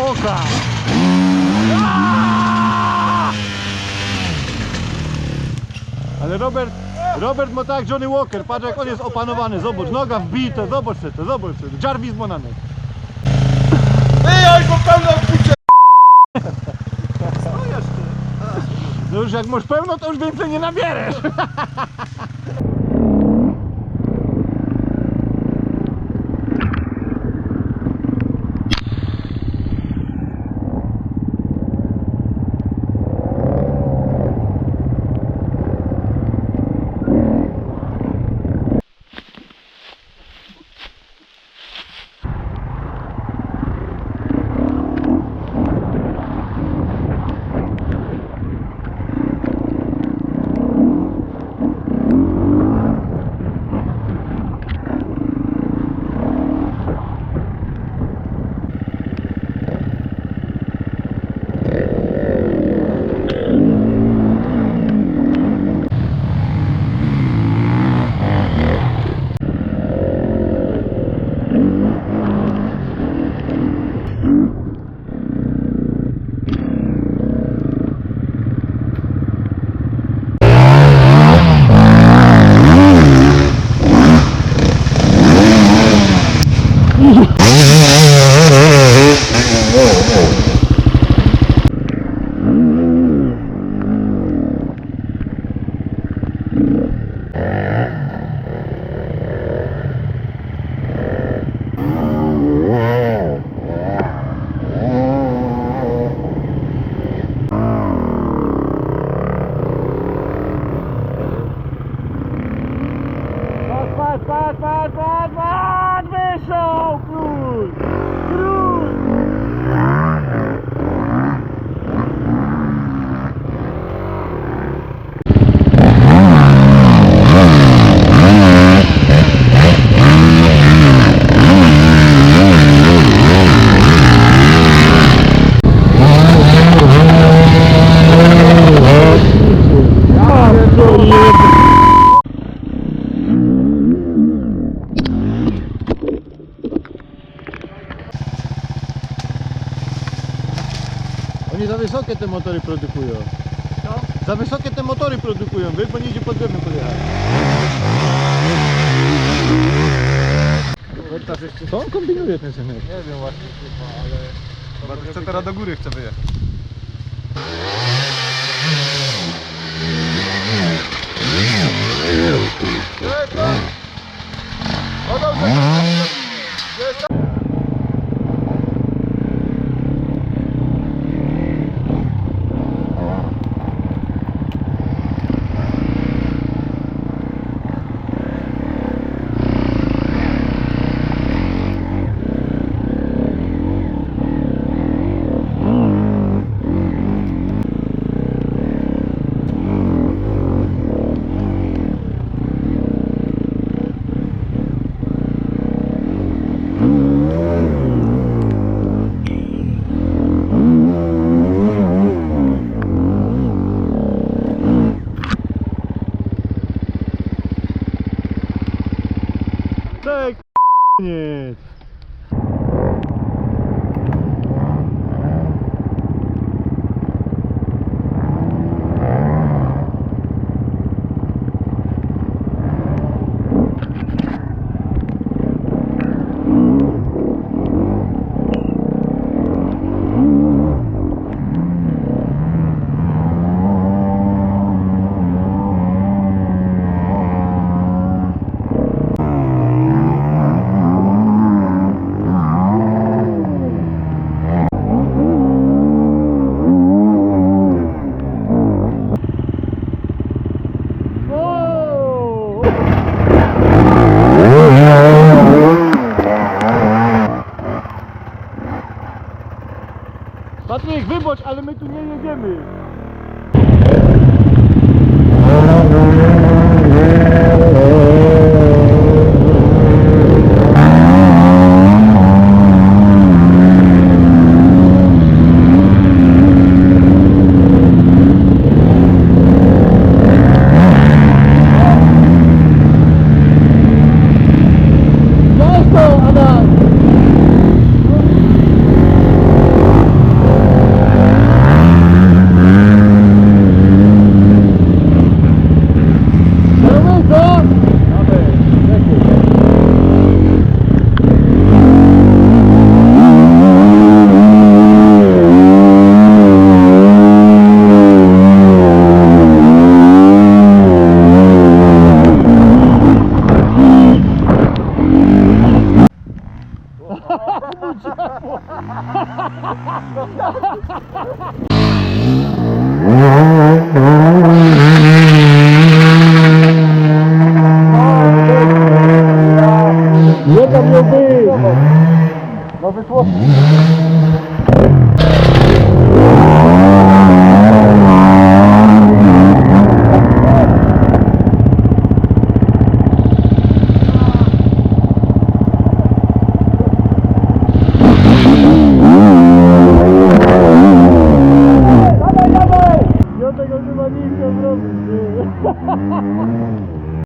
oka. Ale Robert ma tak Johnny Walker, patrz jak on jest opanowany, zobacz, noga wbita, zobacz to, Jarvis Bonanek. Ej, bo pełno odpuszczę! No już jak masz pełno, to już więcej nie nabierzesz. Patrz, wyszło, król! Oni za wysokie te motory produkują. Co? Za wysokie te motory produkują, wiesz, bo nie idzie pod drewno podjechać. Co on kombinuje ten synek? Nie wiem właśnie chyba, ale... Chyba chce teraz do góry chce wyjechać. O dobrze! Tak, nie. Patryk, wybacz, ale my tu nie jedziemy. Nie tam nie być! No wyszło.